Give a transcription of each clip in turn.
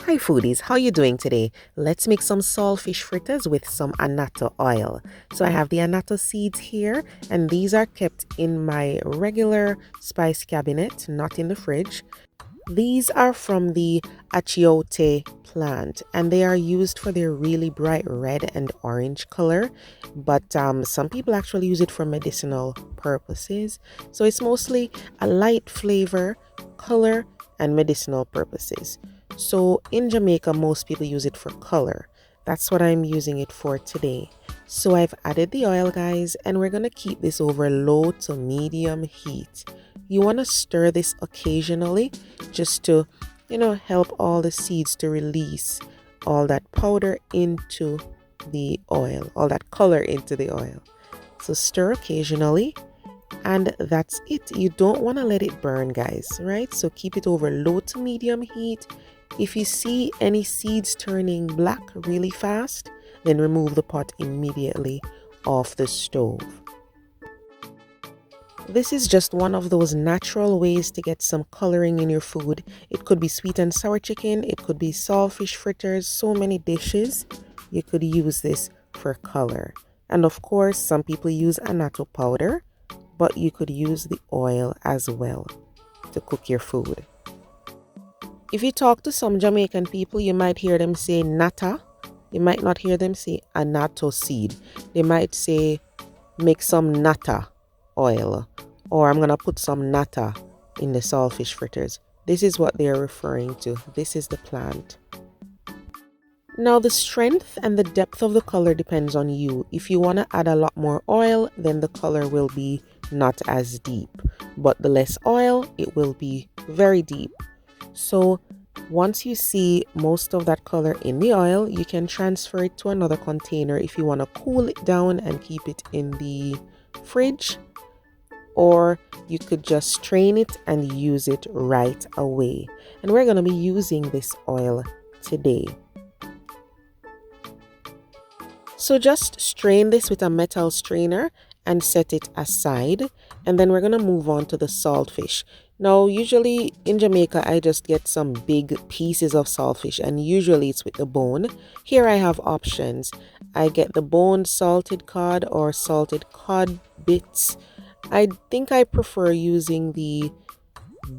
Hi foodies, how you doing today? Let's make some saltfish fritters with some annatto oil. So I have the annatto seeds here, and these are kept in my regular spice cabinet, not in the fridge. These are from the achiote plant, and they are used for their really bright red and orange color, but some people actually use it for medicinal purposes. So it's mostly a light flavor, color, and medicinal purposes. So in Jamaica, most people use it for color. That's what I'm using it for today. So I've added the oil, guys, and we're going to keep this over low to medium heat. You want to stir this occasionally just to, help all the seeds to release all that powder into the oil, all that color into the oil. So stir occasionally, and that's it. You don't want to let it burn, guys, right? So keep it over low to medium heat. If you see any seeds turning black really fast, then remove the pot immediately off the stove. This is just one of those natural ways to get some coloring in your food. It could be sweet and sour chicken, it could be saltfish fritters, so many dishes. You could use this for color. And of course, some people use annatto powder, but you could use the oil as well to cook your food. If you talk to some Jamaican people, you might hear them say nata. You might not hear them say annatto seed. They might say make some nata oil, or I'm going to put some nata in the saltfish fritters. This is what they're referring to. This is the plant. Now the strength and the depth of the color depends on you. If you want to add a lot more oil, then the color will be not as deep. But the less oil, it will be very deep. So once you see most of that color in the oil, you can transfer it to another container if you want to cool it down and keep it in the fridge. Or you could just strain it and use it right away. And we're going to be using this oil today. So just strain this with a metal strainer and set it aside. And then we're going to move on to the saltfish. Now, usually in Jamaica, I just get some big pieces of saltfish, and usually it's with the bone. Here I have options. I get the bone salted cod or salted cod bits. I think I prefer using the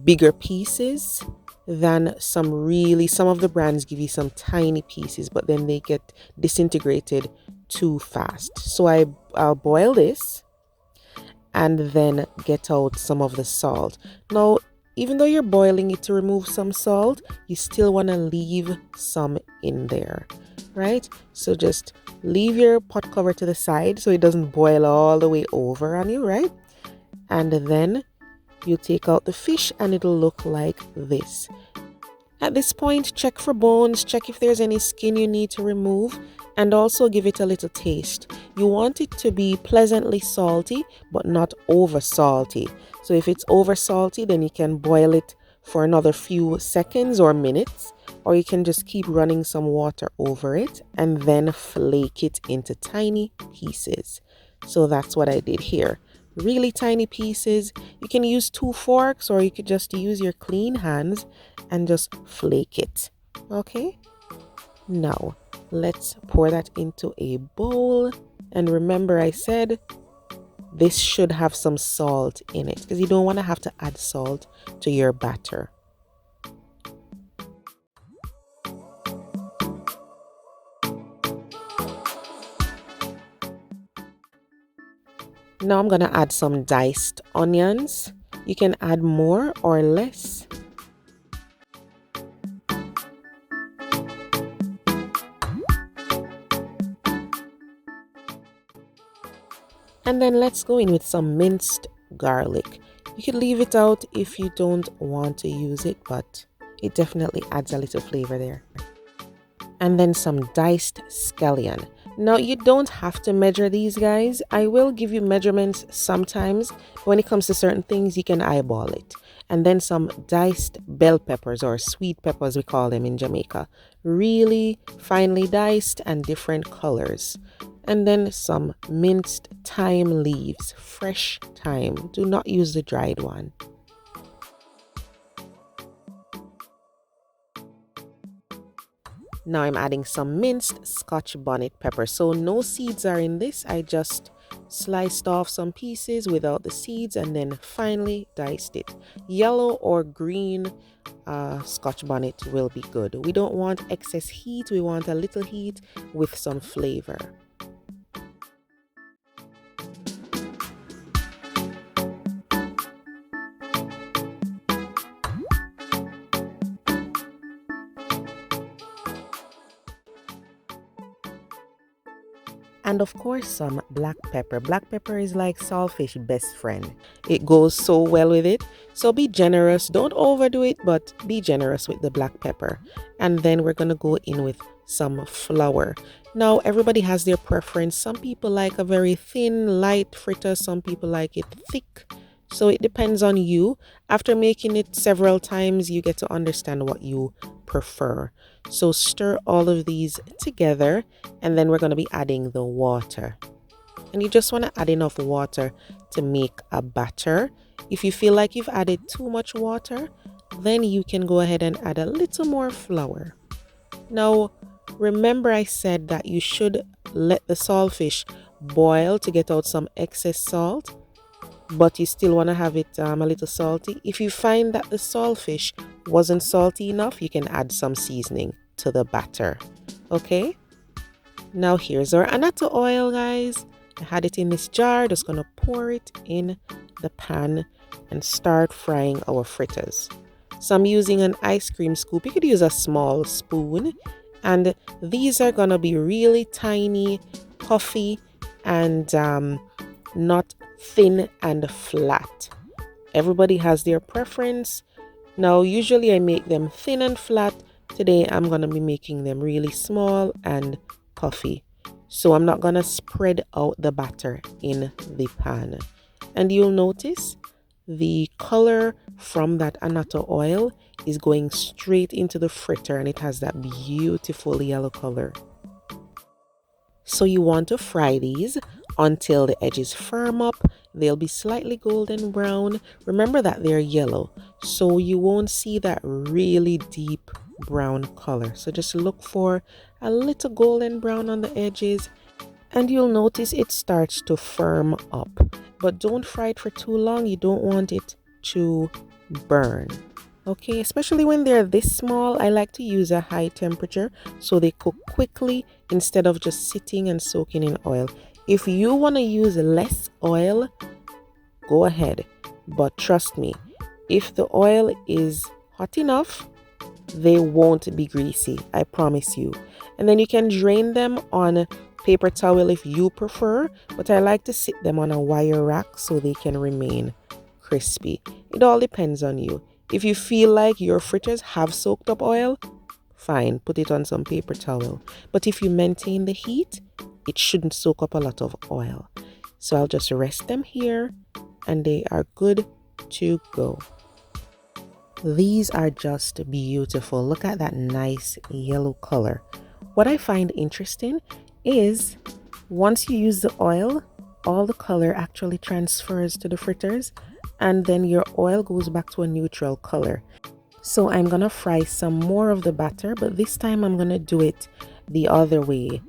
bigger pieces than some of the brands give you some tiny pieces, but then they get disintegrated too fast. So I'll boil this and then get out some of the salt. Now, even though you're boiling it to remove some salt, you still want to leave some in there, right? So just leave your pot cover to the side so it doesn't boil all the way over on you, right? And then you take out the fish and it'll look like this. At this point, check for bones, check if there's any skin you need to remove, and also give it a little taste. You want it to be pleasantly salty, but not over salty. So if it's over salty, then you can boil it for another few seconds or minutes, or you can just keep running some water over it and then flake it into tiny pieces. So that's what I did here. Really tiny pieces. You can use 2 forks, or you could just use your clean hands and just flake it. Okay? Now, let's pour that into a bowl. And remember, I said this should have some salt in it because you don't want to have to add salt to your batter. Now I'm going to add some diced onions. You can add more or less. And then let's go in with some minced garlic. You could leave it out if you don't want to use it, but it definitely adds a little flavor there. And then some diced scallion. Now, you don't have to measure these, guys. I will give you measurements sometimes. But when it comes to certain things, you can eyeball it. And then some diced bell peppers, or sweet peppers we call them in Jamaica. Really finely diced and different colors. And then some minced thyme leaves, fresh thyme. Do not use the dried one. Now I'm adding some minced Scotch bonnet pepper. So no seeds are in this. I just sliced off some pieces without the seeds and then finely diced it. Yellow or green Scotch bonnet will be good. We don't want excess heat. We want a little heat with some flavor. And of course, some black pepper. Black pepper is like saltfish best friend. It goes so well with it. So be generous. Don't overdo it, but be generous with the black pepper. And then we're going to go in with some flour. Now, everybody has their preference. Some people like a very thin, light fritter. Some people like it thick. So it depends on you. After making it several times, you get to understand what you prefer. So stir all of these together, and then we're going to be adding the water. And you just want to add enough water to make a batter. If you feel like you've added too much water, then you can go ahead and add a little more flour. Now, remember I said that you should let the saltfish boil to get out some excess salt, but you still want to have it a little salty. If you find that the saltfish wasn't salty enough, you can add some seasoning to the batter. Okay, now here's our annatto oil, guys. I had it in this jar. Just gonna pour it in the pan and start frying our fritters. So I'm using an ice cream scoop. You could use a small spoon, and these are gonna be really tiny, puffy, and not thin and flat. Everybody has their preference. Now usually I make them thin and flat. Today I'm going to be making them really small and puffy. So I'm not going to spread out the batter in the pan. And you'll notice the color from that annatto oil is going straight into the fritter, and it has that beautiful yellow color. So you want to fry these until the edges firm up. They'll be slightly golden brown. Remember that they're yellow, so you won't see that really deep brown color. So just look for a little golden brown on the edges, and you'll notice it starts to firm up. But don't fry it for too long. You don't want it to burn. Okay, especially when they're this small, I like to use a high temperature so they cook quickly instead of just sitting and soaking in oil. If you want to use less oil, go ahead. But trust me, if the oil is hot enough, they won't be greasy. I promise you. And then you can drain them on paper towel if you prefer, but I like to sit them on a wire rack so they can remain crispy. It all depends on you. If you feel like your fritters have soaked up oil, fine, put it on some paper towel. But if you maintain the heat, it shouldn't soak up a lot of oil. So I'll just rest them here and they are good to go. These are just beautiful. Look at that nice yellow color. What I find interesting is once you use the oil, all the color actually transfers to the fritters, and then your oil goes back to a neutral color. So I'm gonna fry some more of the batter, but this time I'm gonna do it the other way.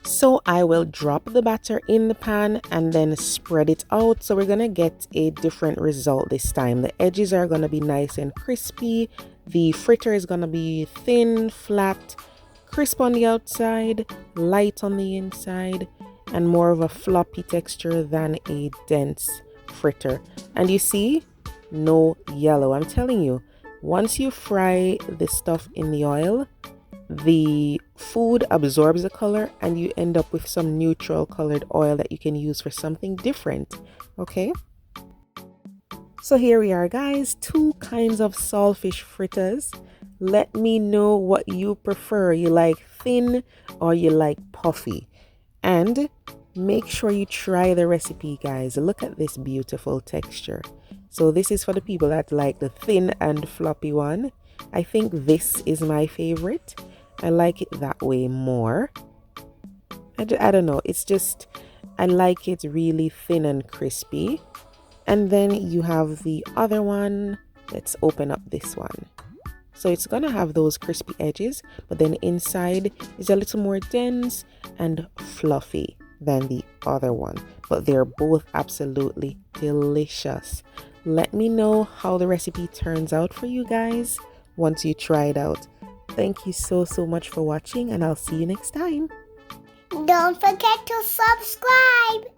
So I will drop the batter in the pan and then spread it out. So we're gonna get a different result this time. The edges are gonna be nice and crispy. The fritter is gonna be thin, flat, crisp on the outside, light on the inside, and more of a floppy texture than a dense fritter. And you see, no yellow. I'm telling you, once you fry this stuff in the oil, the food absorbs the color and you end up with some neutral colored oil that you can use for something different. Okay, so here we are, guys, 2 kinds of saltfish fritters. Let me know what you prefer. You like thin or you like puffy? And make sure you try the recipe, guys. Look at this beautiful texture. So this is for the people that like the thin and floppy one. I think this is my favorite. I like it that way more. I don't know. It's just, I like it really thin and crispy. And then you have the other one. Let's open up this one. So it's gonna have those crispy edges, but then inside is a little more dense and fluffy than the other one. But they're both absolutely delicious. Let me know how the recipe turns out for you guys once you try it out. Thank you so much for watching, and I'll see you next time. Don't forget to subscribe.